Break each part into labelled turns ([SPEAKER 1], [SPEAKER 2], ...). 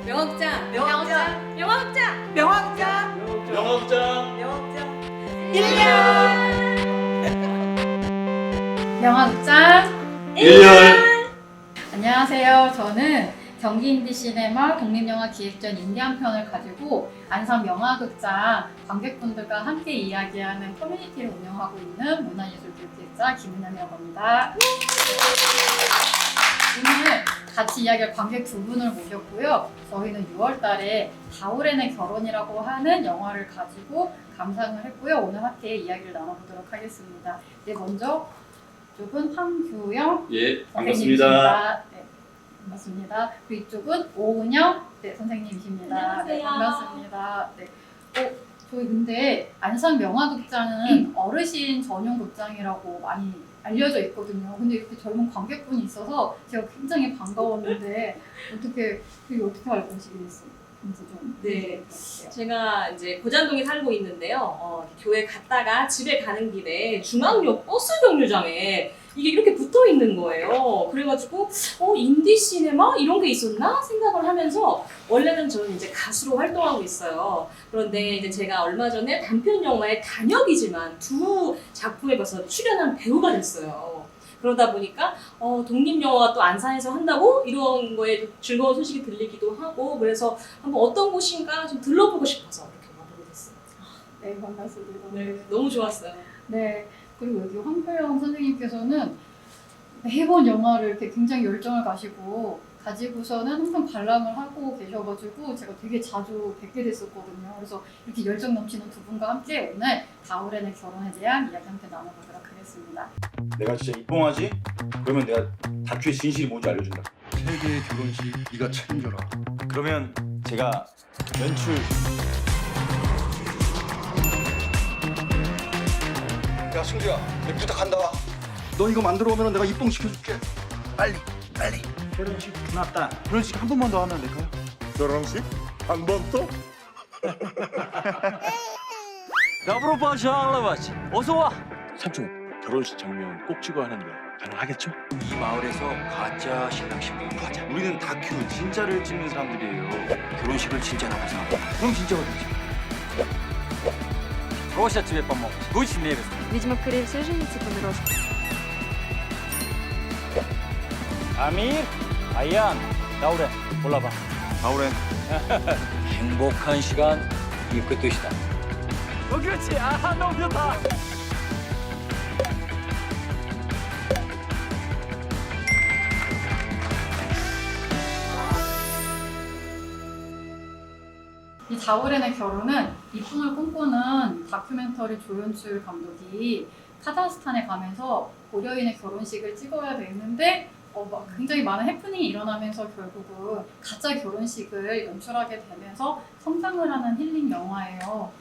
[SPEAKER 1] 명확장.
[SPEAKER 2] 명확장.
[SPEAKER 1] 명확장.
[SPEAKER 2] 명확장.
[SPEAKER 3] 명확장.
[SPEAKER 2] 명확장.
[SPEAKER 1] 1년. 명확장.
[SPEAKER 3] 1년.
[SPEAKER 1] 안녕하세요. 저는 경기 인디시네마 독립영화기획전 인디안 편을 가지고 안산 영화극장 관객분들과 함께 이야기하는 커뮤니티를 운영하고 있는 문화예술교육기획자 김은영이라고 합니다. 오늘 같이 이야기할 관객 두 분을 모셨고요. 저희는 6월 달에 다오렌의 결혼이라고 하는 영화를 가지고 감상을 했고요. 오늘 함께 이야기를 나눠보도록 하겠습니다. 네, 먼저 이쪽은 황규영
[SPEAKER 3] 예, 반갑습니다.
[SPEAKER 1] 선생님이십니다. 네, 반갑습니다. 그리고 이쪽은 오은영 선생님이십니다.
[SPEAKER 2] 안녕하세요.
[SPEAKER 1] 네, 반갑습니다. 네. 저희 근데 안산 영화극장은 어르신 전용 극장이라고 많이 알려져 있거든요. 근데 이렇게 젊은 관객분이 있어서 제가 굉장히 반가웠는데 어떻게 알고 오시게 됐어요? 좀
[SPEAKER 2] 네.
[SPEAKER 1] 해주세요.
[SPEAKER 2] 제가 이제 고잔동에 살고 있는데요. 교회 갔다가 집에 가는 길에 중앙역 버스 정류장에 이게 이렇게 붙어 있는 거예요. 그래가지고 인디시네마 이런 게 있었나 생각을 하면서 원래는 저는 이제 가수로 활동하고 있어요. 그런데 이제 제가 얼마 전에 단편 영화의 단역이지만 두 작품에 벌써 출연한 배우가 됐어요. 그러다 보니까 독립영화가 또 안산에서 한다고 이런 거에 즐거운 소식이 들리기도 하고 그래서 한번 어떤 곳인가 좀 들러보고 싶어서 이렇게 와보게 됐어요.
[SPEAKER 1] 네, 반갑습니다.
[SPEAKER 2] 네, 너무 좋았어요.
[SPEAKER 1] 네, 그리고 여기 황표영 선생님께서는 매번 영화를 이렇게 굉장히 열정을 가지고서는 항상 관람을 하고 계셔가지고 제가 되게 자주 뵙게 됐었거든요. 그래서 이렇게 열정 넘치는 두 분과 함께 오늘 다오렌의 결혼에 대한 이야기 함께 나눠보도록 하겠습니다.
[SPEAKER 4] 내가 진짜 입봉하지? 그러면 내가 다큐의 진실이 뭔지 알려준다.
[SPEAKER 5] 세계의 결혼식 네가 책임져라.
[SPEAKER 4] 그러면 제가 연출.
[SPEAKER 5] 야 승주야, 내 부탁한다. 너 이거 만들어 오면 내가 입봉시켜줄게. 빨리.
[SPEAKER 4] 결혼식 끝났다.
[SPEAKER 5] 결혼식 한 번만 더 하면 안 될까요?
[SPEAKER 6] 결혼식? 한 번 또?
[SPEAKER 7] Добро пожаловать. 어서 와.
[SPEAKER 6] 삼촌, 결혼식 장면 꼭 찍어야 하는데 가능하겠죠?
[SPEAKER 7] 이 마을에서 가짜 신랑 신부 구하자.
[SPEAKER 4] 우리는 다큐 진짜를 찍는 사람들이에요.
[SPEAKER 7] 결혼식을 진짜로 하자. 그럼 진짜가 되지. Прося тебе помочь. Будь смелым.
[SPEAKER 8] Видимо, в Корее все женятся подростку.
[SPEAKER 7] 아밀, 아이안, 다우렌 골라봐.
[SPEAKER 4] 다오렌.
[SPEAKER 7] 행복한 시간 이 끝이다. 그렇지. 아, 너무 좋다.
[SPEAKER 1] 이 다오렌의 결혼은 이쁨을 꿈꾸는 다큐멘터리 조연출 감독이 카자흐스탄에 가면서 고려인의 결혼식을 찍어야 되는데 막 굉장히 많은 해프닝이 일어나면서 결국은 가짜 결혼식을 연출하게 되면서 성장을 하는 힐링 영화예요.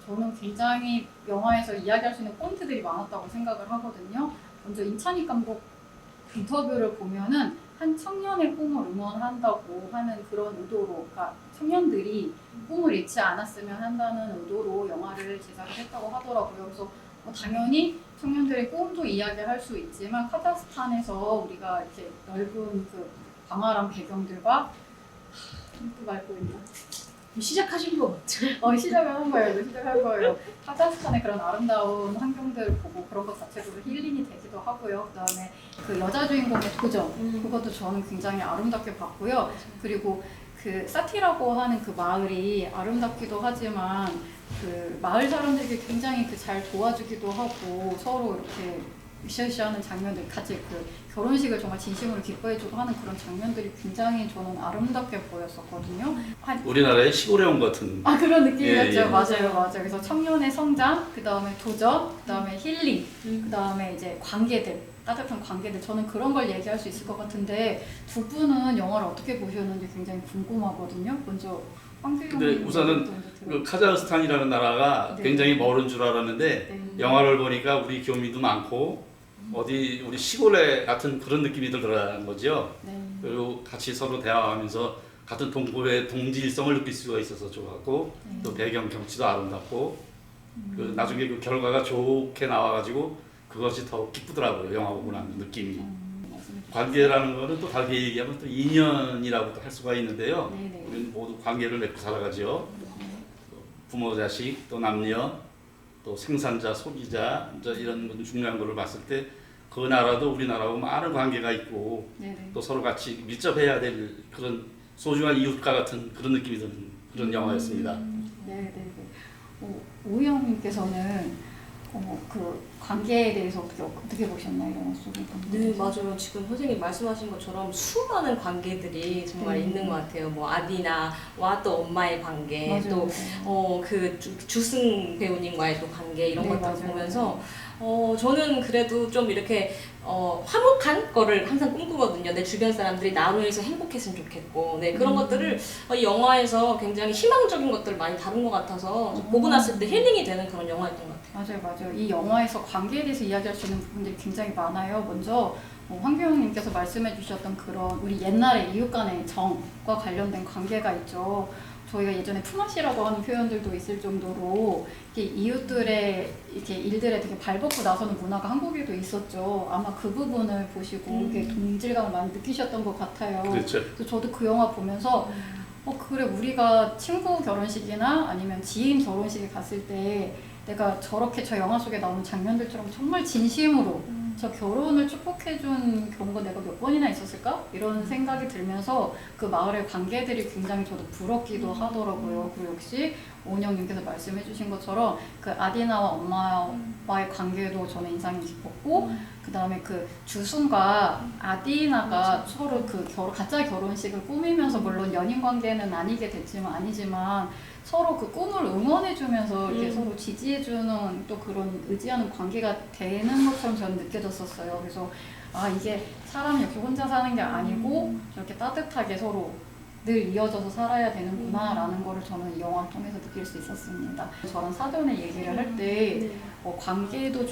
[SPEAKER 1] 저는 굉장히 영화에서 이야기할 수 있는 포인트들이 많았다고 생각을 하거든요. 먼저 임찬익 감독 인터뷰를 보면은 한 청년의 꿈을 응원한다고 하는 그런 의도로, 그러니까 청년들이 꿈을 잃지 않았으면 한다는 의도로 영화를 제작을 했다고 하더라고요. 그래서 당연히 청년들의 꿈도 이야기할 수 있지만 카자흐스탄에서 우리가 이렇게 넓은 그 광활한 배경들과 또 말고 있나?
[SPEAKER 2] 시작하신 거 같죠?
[SPEAKER 1] 시작을 한 거예요. 시작할 거예요. 카자흐스탄의 그런 아름다운 환경들을 보고 그런 것 자체로 힐링이 되기도 하고요. 그다음에 그 여자 주인공의 도전 그것도 저는 굉장히 아름답게 봤고요. 그리고 그 사티라고 하는 그 마을이 아름답기도 하지만 그 마을 사람들이 굉장히 그 잘 도와주기도 하고 서로 이렇게 으쌰으쌰하는 장면들, 같이 그 결혼식을 정말 진심으로 기뻐해주고 하는 그런 장면들이 굉장히 저는 아름답게 보였었거든요.
[SPEAKER 3] 우리나라의 시골에 온 것 같은.
[SPEAKER 1] 그런 느낌이었죠.
[SPEAKER 3] 예.
[SPEAKER 1] 맞아요. 그래서 청년의 성장, 그 다음에 도전, 그 다음에 힐링, 그 다음에 이제 관계들, 따뜻한 관계들. 저는 그런 걸 얘기할 수 있을 것 같은데 두 분은 영화를 어떻게 보셨는지 굉장히 궁금하거든요. 먼저 황규영
[SPEAKER 3] 근데 우선은 그 카자흐스탄이라는 나라가
[SPEAKER 1] 네.
[SPEAKER 3] 굉장히 멀은 줄 알았는데
[SPEAKER 1] 네.
[SPEAKER 3] 영화를 보니까 우리 교민도 많고 어디 우리 시골에 같은 그런 느낌이 들더라는 거죠.
[SPEAKER 1] 네.
[SPEAKER 3] 그리고 같이 서로 대화하면서 같은 동굴의 동질성을 느낄 수가 있어서 좋았고
[SPEAKER 1] 네.
[SPEAKER 3] 또 배경 경치도 아름답고 그 나중에 그 결과가 좋게 나와가지고 그것이 더 기쁘더라고요. 영화 보고 나면 느낌이.
[SPEAKER 1] 말씀해
[SPEAKER 3] 관계라는 거는 또 다르게 얘기하면 또 인연이라고도 할 수가 있는데요.
[SPEAKER 1] 네네.
[SPEAKER 3] 우리는 모두 관계를 맺고 살아가죠. 부모, 자식, 또 남녀, 또 생산자, 소비자 이제 이런 중요한 거를 봤을 때 그 나라도 우리나라하고 많은 관계가 있고
[SPEAKER 1] 네네.
[SPEAKER 3] 또 서로 같이 밀접해야 될 그런 소중한 이웃과 같은 그런 느낌이 드는 그런 영화였습니다.
[SPEAKER 1] 네네네. 오희영님께서는 그 관계에 대해서 어떻게 보셨나요? 영화 속에?
[SPEAKER 2] 네, 맞아요. 지금 선생님 말씀하신 것처럼 수많은 관계들이 정말 있는 것 같아요. 뭐 아디나와 또 엄마의 관계,
[SPEAKER 1] 맞아요.
[SPEAKER 2] 또 그 주승 배우님과의 또 관계 이런
[SPEAKER 1] 네,
[SPEAKER 2] 것들
[SPEAKER 1] 맞아요.
[SPEAKER 2] 보면서 저는 그래도 좀 이렇게 화목한 거를 항상 꿈꾸거든요. 내 주변 사람들이 나로 해서 행복했으면 좋겠고, 네 그런 것들을 이 영화에서 굉장히 희망적인 것들을 많이 다룬 것 같아서 보고 났을 때 힐링이 되는 그런 영화였던 것 같아요.
[SPEAKER 1] 맞아요. 이 영화에서 관계에 대해서 이야기할 수 있는 부분들이 굉장히 많아요. 먼저 황교영님께서 말씀해 주셨던 그런 우리 옛날의 이웃 간의 정과 관련된 관계가 있죠. 저희가 예전에 품앗이라고 하는 표현들도 있을 정도로 이렇게 이웃들의 이렇게 일들에 되게 발벗고 나서는 문화가 한국에도 있었죠. 아마 그 부분을 보시고 이렇게 동질감을 많이 느끼셨던 것 같아요.
[SPEAKER 3] 그렇죠.
[SPEAKER 1] 그래서 저도 그 영화 보면서 그래 우리가 친구 결혼식이나 아니면 지인 결혼식에 갔을 때 내가 저렇게 저 영화 속에 나오는 장면들처럼 정말 진심으로 저 결혼을 축복해준 경우가 내가 몇 번이나 있었을까? 이런 생각이 들면서 그 마을의 관계들이 굉장히 저도 부럽기도 하더라고요. 그리고 역시 오은영님께서 말씀해주신 것처럼 그 아디나와 엄마와의 관계도 저는 인상이 깊었고 그 다음에 그 주순과 아디나가 서로 그 가짜 결혼식을 꾸미면서 물론 연인 관계는 아니지만 서로 그 꿈을 응원해주면서 이렇게 서로 지지해주는 또 그런 의지하는 관계가 되는 것처럼 저는 느껴졌었어요. 그래서 이게 사람이 이렇게 혼자 사는 게 아니고 저렇게 따뜻하게 서로 늘 이어져서 살아야 되는구나라는 거를 저는 이 영화를 통해서 느낄 수 있었습니다. 저랑 사전에 얘기를 할 때 관계도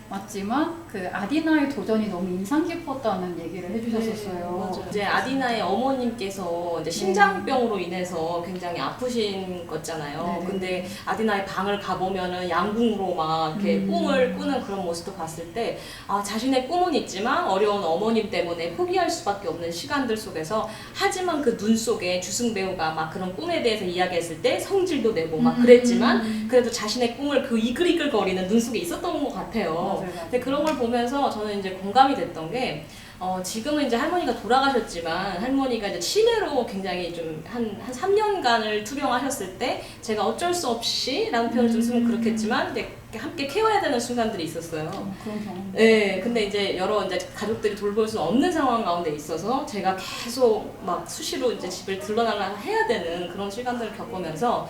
[SPEAKER 1] 맞지만 그 아디나의 도전이 너무 인상 깊었다는 얘기를 해주셨었어요.
[SPEAKER 2] 맞아요. 이제 아디나의 어머님께서 이제 심장병으로 인해서 굉장히 아프신 거잖아요.
[SPEAKER 1] 네네.
[SPEAKER 2] 근데 아디나의 방을 가보면은 양궁으로 막 이렇게 꿈을 꾸는 그런 모습도 봤을 때 자신의 꿈은 있지만 어려운 어머님 때문에 포기할 수밖에 없는 시간들 속에서 하지만 그 눈 속에 주승 배우가 막 그런 꿈에 대해서 이야기했을 때 성질도 내고 막 그랬지만 그래도 자신의 꿈을 그 이글이글거리는 눈 속에 있었던 것 같아요.
[SPEAKER 1] 맞아요.
[SPEAKER 2] 근데 그런 걸 보면서 저는 이제 공감이 됐던 게 지금은 이제 할머니가 돌아가셨지만 할머니가 이제 치매로 굉장히 좀 한 3년간을 투병하셨을 때 제가 어쩔 수 없이 라는 표현을 좀 쓰면 그렇겠지만 이제 함께 케어해야 되는 순간들이 있었어요.
[SPEAKER 1] 그런 경험.
[SPEAKER 2] 네, 근데 이제 여러 이제 가족들이 돌볼 수 없는 상황 가운데 있어서 제가 계속 막 수시로 이제 집을 들러날라 해야 되는 그런 시간들을 겪으면서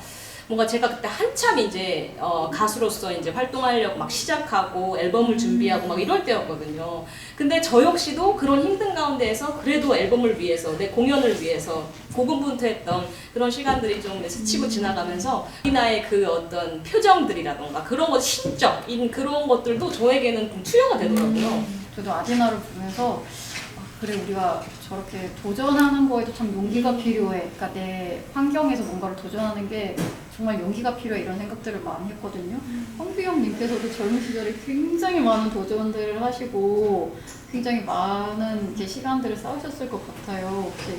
[SPEAKER 2] 뭔가 제가 그때 한참 이제 가수로서 이제 활동하려고 막 시작하고 앨범을 준비하고 막 이럴 때였거든요. 근데 저 역시도 그런 힘든 가운데에서 그래도 앨범을 위해서 내 공연을 위해서 고군분투했던 그런 시간들이 좀 스치고 지나가면서 이나의 그 어떤 표정들이라던가 그런 것 심적인 그런 것들도 저에게는 좀 투여가 되더라고요.
[SPEAKER 1] 저도 아디나를 보면서 그래 우리가 저렇게 도전하는 거에도 참 용기가 필요해. 그러니까 내 환경에서 뭔가를 도전하는 게 정말 용기가 필요해 이런 생각들을 많이 했거든요. 황비영님께서도 젊은 시절에 굉장히 많은 도전들을 하시고 굉장히 많은 이렇게 시간들을 쌓으셨을 것 같아요. 혹시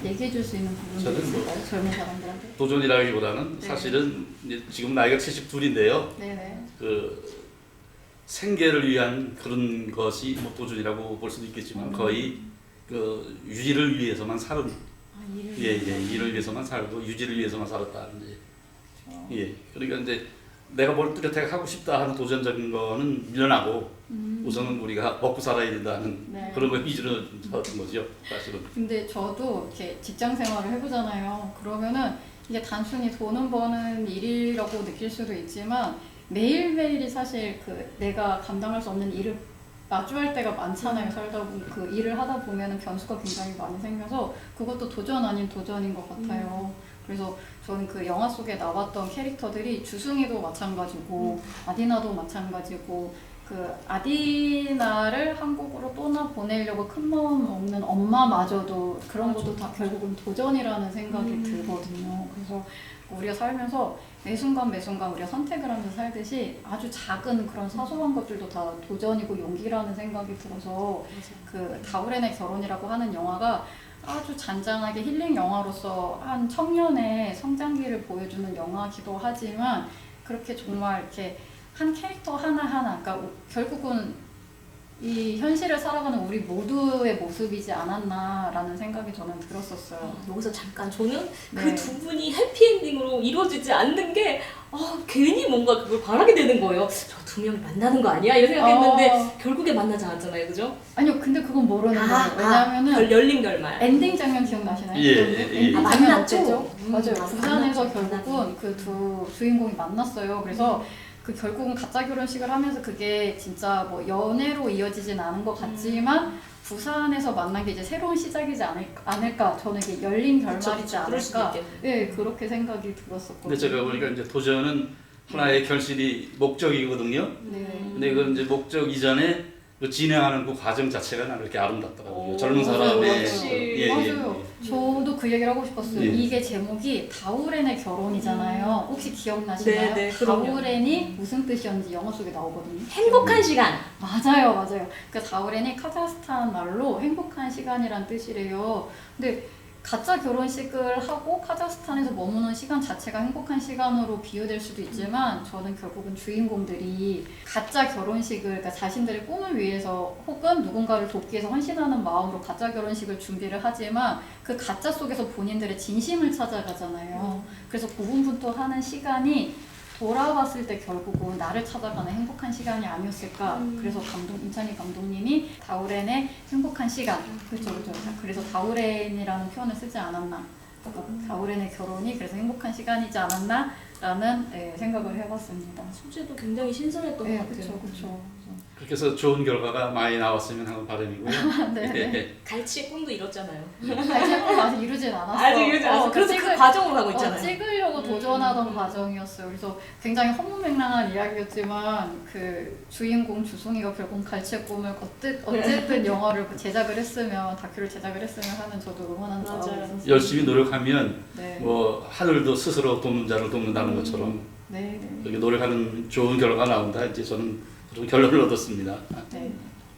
[SPEAKER 1] 얘기해 줄 수 있는 부분이
[SPEAKER 3] 저는
[SPEAKER 1] 있을까요? 젊은 사람들한테?
[SPEAKER 3] 도전이라기보다는
[SPEAKER 1] 네.
[SPEAKER 3] 사실은 이제 지금 나이가 72인데요.
[SPEAKER 1] 네네.
[SPEAKER 3] 그 생계를 위한 그런 것이 뭐 도전이라고 볼 수도 있겠지만 거의 그 유지를 위해서만 사는 일을 위해서만 살고 유지를 위해서만 살았다 이제 그러니까 이제 내가 뭘 뚜렷하게 하고 싶다 하는 도전적인 거는 밀어나고 우선은 우리가 먹고 살아야 된다는
[SPEAKER 1] 네.
[SPEAKER 3] 그런 거 위주로 살았던 거죠 사실은.
[SPEAKER 1] 근데 저도 이렇게 직장 생활을 해보잖아요. 그러면은 이게 단순히 돈은 버는 일이라고 느낄 수도 있지만 매일매일이 사실 그 내가 감당할 수 없는 일을 마주할 때가 많잖아요. 살다 보면 그 일을 하다 보면은 변수가 굉장히 많이 생겨서 그것도 도전 아닌 도전인 것 같아요. 그래서 저는 그 영화 속에 나왔던 캐릭터들이 주승이도 마찬가지고 아디나도 마찬가지고 그 그 아디나를 한국으로 떠나 보내려고 큰 마음 먹는 엄마마저도 그런 것도 다 결국은 도전이라는 생각이 들거든요. 그래서 우리가 살면서 매 순간 매 순간 우리가 선택을 하면서 살듯이 아주 작은 그런 사소한 것들도 다 도전이고 용기라는 생각이 들어서 그 다우렌의 결혼이라고 하는 영화가 아주 잔잔하게 힐링 영화로서 한 청년의 성장기를 보여주는 영화이기도 하지만 그렇게 정말 이렇게 한 캐릭터 하나하나, 그러니까 결국은 이 현실을 살아가는 우리 모두의 모습이지 않았나라는 생각이 저는 들었었어요.
[SPEAKER 2] 여기서 잠깐 저는
[SPEAKER 1] 네.
[SPEAKER 2] 그 두 분이 해피엔딩으로 이루어지지 않는 게 괜히 뭔가 그걸 바라게 되는 거예요. 저 두 명이 만나는 거 아니야? 이런 생각했는데 결국에 만나지 않았잖아요, 그죠?
[SPEAKER 1] 아니요, 근데 그건 모르는 거예요. 왜냐하면은
[SPEAKER 2] 열린 결말.
[SPEAKER 1] 엔딩 장면 기억나시나요?
[SPEAKER 3] 예,
[SPEAKER 1] 그런데
[SPEAKER 3] 예.
[SPEAKER 1] 엔딩
[SPEAKER 2] 아,
[SPEAKER 1] 장면
[SPEAKER 2] 만났죠?
[SPEAKER 1] 어땠죠? 맞아요.
[SPEAKER 2] 맞아,
[SPEAKER 1] 부산에서
[SPEAKER 2] 만났죠.
[SPEAKER 1] 결국은 그 두 주인공이 만났어요. 그래서 그 결국은 가짜 결혼식을 하면서 그게 진짜 뭐 연애로 이어지진 않은 것 같지만 부산에서 만난 게 이제 새로운 시작이지 않을까. 저는 이게 열린 결말이지
[SPEAKER 2] 그럴 수도
[SPEAKER 1] 않을까.
[SPEAKER 2] 있겠네요.
[SPEAKER 1] 네, 그렇게 생각이 들었었거든요.
[SPEAKER 3] 근데 제가 보니까 이제 도전은 하나의 결실이 목적이거든요.
[SPEAKER 1] 네.
[SPEAKER 3] 근데 이건 이제 목적 이전에 그 진행하는 그 과정 자체가 나는 이렇게 아름답더라고요.
[SPEAKER 2] 오,
[SPEAKER 3] 젊은
[SPEAKER 1] 맞아요,
[SPEAKER 3] 사람의
[SPEAKER 2] 역시.
[SPEAKER 3] 예,
[SPEAKER 1] 맞아요. 저도 그 얘기를 하고 싶었어요.
[SPEAKER 3] 예.
[SPEAKER 1] 이게 제목이 다우렌의 결혼이잖아요. 혹시 기억나시나요?
[SPEAKER 2] 네, 네, 그럼요.
[SPEAKER 1] 다우렌이 무슨 뜻이었는지 영화 속에 나오거든요.
[SPEAKER 2] 행복한 시간.
[SPEAKER 1] 맞아요, 맞아요. 그 다우렌이 카자흐스탄 말로 행복한 시간이란 뜻이래요. 근데 가짜 결혼식을 하고 카자흐스탄에서 머무는 시간 자체가 행복한 시간으로 비유될 수도 있지만 저는 결국은 주인공들이 가짜 결혼식을, 그러니까 자신들의 꿈을 위해서 혹은 누군가를 돕기 위해서 헌신하는 마음으로 가짜 결혼식을 준비를 하지만 그 가짜 속에서 본인들의 진심을 찾아가잖아요. 그래서 고군분투하는 시간이 돌아봤을 때 결국은 나를 찾아가는 행복한 시간이 아니었을까. 그래서 임찬희 감독님이 다우렌의 행복한 시간, 그렇죠. 그래서 다우렌이라는 표현을 쓰지 않았나. 그러니까 다우렌의 결혼이 그래서 행복한 시간이지 않았나라는 생각을 해봤습니다.
[SPEAKER 2] 소재도 굉장히 신선했던 것 같아요.
[SPEAKER 1] 그렇죠.
[SPEAKER 3] 그렇게 해서 좋은 결과가 많이 나왔으면 하는 바람이고요.
[SPEAKER 1] 네.
[SPEAKER 2] 갈치의 꿈도 이뤘잖아요.
[SPEAKER 1] 아직 아직 이루진 않았어.
[SPEAKER 2] 아직 이루지 않았어. 그래서 그 과정으로 가고 있잖아요.
[SPEAKER 1] 찍으려고 도전하던 과정이었어요. 그래서 굉장히 허무맹랑한 이야기였지만 그 주인공 주송이가 결국 갈치의 꿈을 어쨌든 영화를 제작을 했으면 다큐를 제작을 했으면 하는 저도 응원하는 마음이
[SPEAKER 2] 맞아요.
[SPEAKER 1] 있었어요.
[SPEAKER 3] 열심히 노력하면
[SPEAKER 1] 네.
[SPEAKER 3] 뭐 하늘도 스스로 돕는 자를 돕는다는 것처럼
[SPEAKER 1] 네.
[SPEAKER 3] 이렇게 노력하는 좋은 결과가 나온다. 이제 저는 그런 결론을 얻었습니다.
[SPEAKER 1] 네.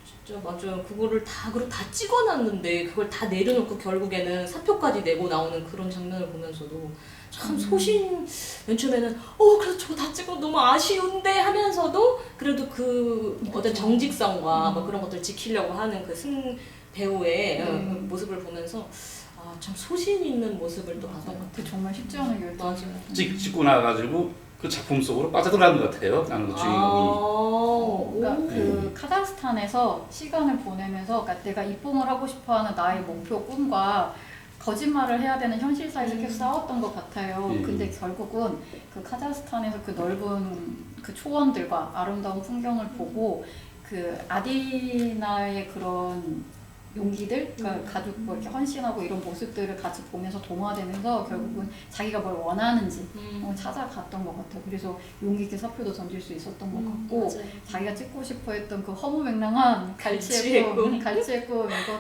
[SPEAKER 2] 진짜 맞아요. 그거를 다 찍어놨는데 그걸 다 내려놓고 결국에는 사표까지 내고 나오는 그런 장면을 보면서도 참 맨 처음에는 그래서 저거 다 찍어 너무 아쉬운데 하면서도 그래도 그 어떤 정직성과 뭐 그런 것들을 지키려고 하는 그 승 배우의 그 모습을 보면서 참 소신 있는 모습을 또 봤던 것 같아요.
[SPEAKER 1] 그 정말 쉽지 않은 결정.
[SPEAKER 3] 찍고 나가지고 그 작품 속으로 빠져들어간 것 같아요. 나는 그 주인공이.
[SPEAKER 1] 그러니까 그 카자흐스탄에서 시간을 보내면서 그러니까 내가 입봉을 하고 싶어하는 나의 목표 꿈과 거짓말을 해야 되는 현실 사이에서 계속 싸웠던 것 같아요. 근데 결국은 그 카자흐스탄에서 그 넓은 그 초원들과 아름다운 풍경을 보고 그 아디나의 그런 용기들, 그러니까 가족 뭐 이렇게 헌신하고 이런 모습들을 같이 보면서 동화되면서 결국은 자기가 뭘 원하는지 찾아갔던 것 같아요. 그래서 용기 있게 사표도 던질 수 있었던 것 같고
[SPEAKER 2] 맞아요.
[SPEAKER 1] 자기가 찍고 싶어했던 그 허무맹랑한 갈치의 꿈 이것도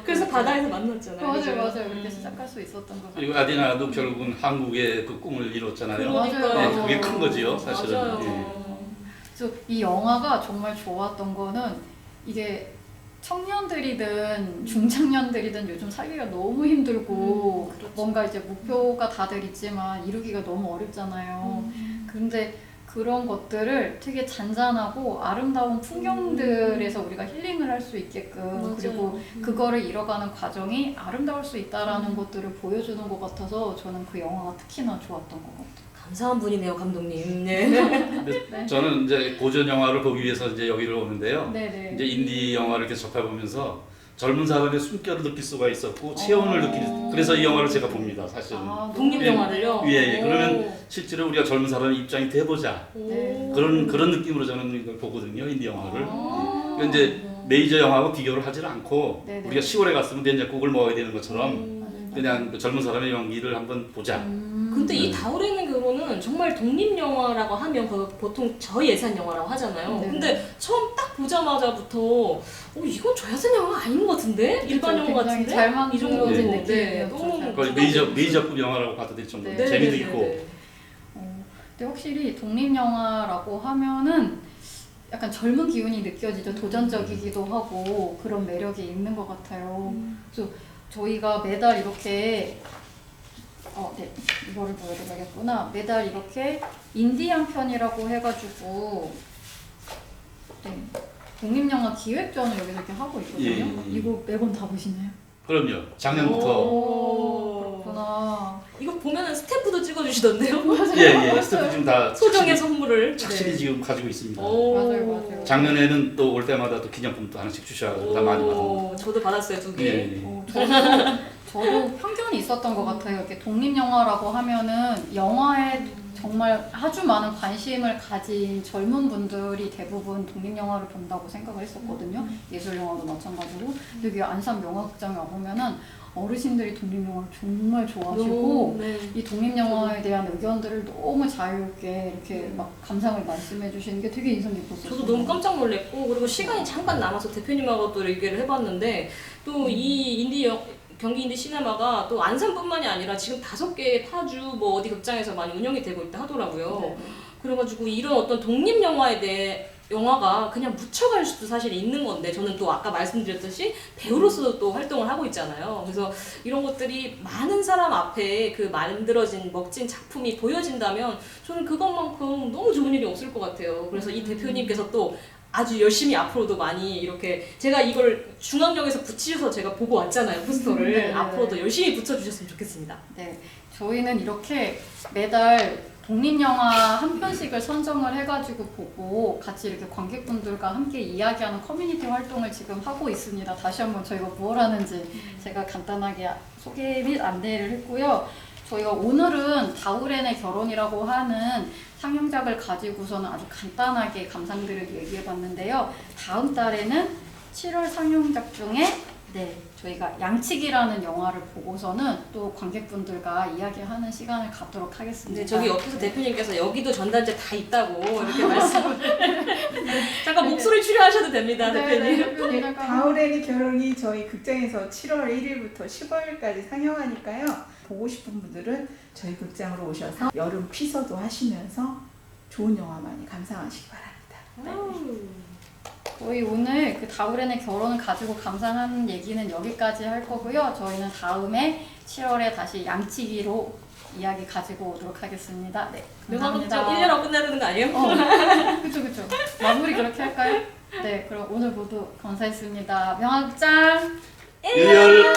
[SPEAKER 2] 그래서 바다에서 만났잖아요. 그죠?
[SPEAKER 1] 맞아요. 그렇게 시작할 수 있었던 것 같아요.
[SPEAKER 3] 그리고 아디나도 결국은 한국의 그 꿈을 이뤘잖아요.
[SPEAKER 1] 맞아요.
[SPEAKER 3] 네, 그게 큰 거지요, 사실은.
[SPEAKER 2] 맞아요.
[SPEAKER 3] 예.
[SPEAKER 1] 그래서 이 영화가 정말 좋았던 거는 이게 청년들이든 중장년들이든 요즘 살기가 너무 힘들고
[SPEAKER 2] 그렇죠.
[SPEAKER 1] 뭔가 이제 목표가 다들 있지만 이루기가 너무 어렵잖아요. 근데 그런 것들을 되게 잔잔하고 아름다운 풍경들에서 우리가 힐링을 할 수 있게끔
[SPEAKER 2] 맞아요.
[SPEAKER 1] 그리고 그거를 이뤄가는 과정이 아름다울 수 있다라는 것들을 보여주는 것 같아서 저는 그 영화가 특히나 좋았던 것 같아요.
[SPEAKER 2] 감사한 분이네요, 감독님. 네.
[SPEAKER 3] 근데 저는 이제 고전 영화를 보기 위해서 이제 여기를 오는데요.
[SPEAKER 1] 네네.
[SPEAKER 3] 이제 인디 영화를 이렇게 접해보면서 젊은 사람의 숨결을 느낄 수가 있었고 체온을 그래서 이 영화를 제가 봅니다, 사실은.
[SPEAKER 2] 독립 영화를요?
[SPEAKER 3] 예. 그러면 실제로 우리가 젊은 사람의 입장이 돼보자.
[SPEAKER 1] 네.
[SPEAKER 3] 그런 느낌으로 저는 이걸 보거든요, 인디 영화를. 그러니까 이제 메이저 영화하고 비교를 하질 않고
[SPEAKER 1] 네네.
[SPEAKER 3] 우리가 시골에 갔으면 된장국을 먹어야 되는 것처럼
[SPEAKER 1] 맞아요.
[SPEAKER 3] 그냥 그 젊은 사람의 연기를 한번 보자.
[SPEAKER 2] 근데 이 다우레는 결혼은 정말 독립 영화라고 하면 보통 저예산 영화라고 하잖아요.
[SPEAKER 1] 네.
[SPEAKER 2] 근데 처음 딱 보자마자부터 이건 저예산 영화 아닌 것 같은데? 일반 영화
[SPEAKER 1] 굉장히
[SPEAKER 2] 같은데?
[SPEAKER 1] 잘
[SPEAKER 2] 이 정도
[SPEAKER 1] 만들어진
[SPEAKER 3] 네.
[SPEAKER 1] 느낌이었죠.
[SPEAKER 2] 너무
[SPEAKER 3] 거의 메이저급 영화라고 봐도 될 정도로
[SPEAKER 1] 네.
[SPEAKER 3] 재미도
[SPEAKER 2] 네,
[SPEAKER 3] 있고.
[SPEAKER 2] 네.
[SPEAKER 1] 근데 확실히 독립영화라고 하면은 약간 젊은 기운이 느껴지죠. 도전적이기도 하고 그런 매력이 있는 것 같아요. 그래서 저희가 매달 이렇게 네, 이거를 보여드려야겠구나. 매달 이렇게 인디안 편이라고 해가지고 네, 독립영화 기획전을 여기서 이렇게 하고 있거든요.
[SPEAKER 3] 예.
[SPEAKER 1] 이거 매번 다 보시나요?
[SPEAKER 3] 그럼요. 작년부터
[SPEAKER 1] 오, 그렇구나.
[SPEAKER 2] 이거 보면은 스탬프도 찍어주시던데요?
[SPEAKER 3] 예, 스태프 지금 다
[SPEAKER 2] 소정의 선물을.
[SPEAKER 3] 착실히
[SPEAKER 2] 네.
[SPEAKER 3] 지금 가지고 있습니다.
[SPEAKER 1] 맞아요.
[SPEAKER 3] 작년에는 또 올 때마다 또 기념품도 하나씩 주셔가지고 다 많이 받았는데.
[SPEAKER 2] 저도 받았어요, 2개.
[SPEAKER 3] 예.
[SPEAKER 1] 저도 편견이 있었던 것 같아요. 이렇게 독립영화라고 하면은 영화에 정말 아주 많은 관심을 가진 젊은 분들이 대부분 독립영화를 본다고 생각을 했었거든요. 예술영화도 마찬가지로. 여기 안산영화극장에 와보면은 어르신들이 독립영화를 정말 좋아하시고
[SPEAKER 2] 네.
[SPEAKER 1] 이 독립영화에 대한 의견들을 너무 자유롭게 이렇게 막 감상을 말씀해 주시는 게 되게 인상 깊었어요.
[SPEAKER 2] 저도 너무 깜짝 놀랐고, 그리고 시간이 잠깐 남아서 대표님하고 또 얘기를 해봤는데, 또 이 경기 인디 시네마가 또 안산뿐만이 아니라 지금 5개의 파주 뭐 어디 극장에서 많이 운영이 되고 있다 하더라고요.
[SPEAKER 1] 네.
[SPEAKER 2] 그래가지고 이런 어떤 독립 영화에 대해 영화가 그냥 묻혀갈 수도 사실 있는 건데, 저는 또 아까 말씀드렸듯이 배우로서 또 활동을 하고 있잖아요. 그래서 이런 것들이 많은 사람 앞에 그 만들어진 멋진 작품이 보여진다면 저는 그것만큼 너무 좋은 일이 없을 것 같아요. 그래서 이 대표님께서 또 아주 열심히 앞으로도 많이 이렇게, 제가 이걸 중앙역에서 붙이셔서 제가 보고 왔잖아요, 포스터를.
[SPEAKER 1] 네.
[SPEAKER 2] 앞으로도 열심히 붙여주셨으면 좋겠습니다.
[SPEAKER 1] 네, 저희는 이렇게 매달 독립영화 한 편씩을 선정을 해가지고 보고 같이 이렇게 관객분들과 함께 이야기하는 커뮤니티 활동을 지금 하고 있습니다. 다시 한번 저희가 무엇 하는지 제가 간단하게 소개 및 안내를 했고요. 저희가 오늘은 다우렌의 결혼이라고 하는 상영작을 가지고서는 아주 간단하게 감상들을 얘기해봤는데요. 다음 달에는 7월 상영작 중에 저희가 양치기라는 영화를 보고서는 또 관객분들과 이야기하는 시간을 갖도록 하겠습니다.
[SPEAKER 2] 네, 저기 옆에서 대표님께서 여기도 전단지 다 있다고 이렇게 말씀을 잠깐 목소리 출연하셔도 됩니다, 대표님.
[SPEAKER 9] 네, 다우렌의 결혼이 저희 극장에서 7월 1일부터 15일까지 상영하니까요. 보고 싶은 분들은 저희 극장으로 오셔서 여름 피서도 하시면서 좋은 영화 많이 감상하시기 바랍니다.
[SPEAKER 1] 저희 오늘 그 다우렌의 결혼을 가지고 감상하는 얘기는 여기까지 할 거고요. 저희는 다음에 7월에 다시 양치기로 이야기 가지고 오도록 하겠습니다. 네, 감사합니다.
[SPEAKER 2] 영화극장 1년하고 끝내야 되는 거 아니에요?
[SPEAKER 1] 그쵸. 마무리 그렇게 할까요? 네, 그럼 오늘 모두 감사했습니다. 명화극장
[SPEAKER 3] 1년!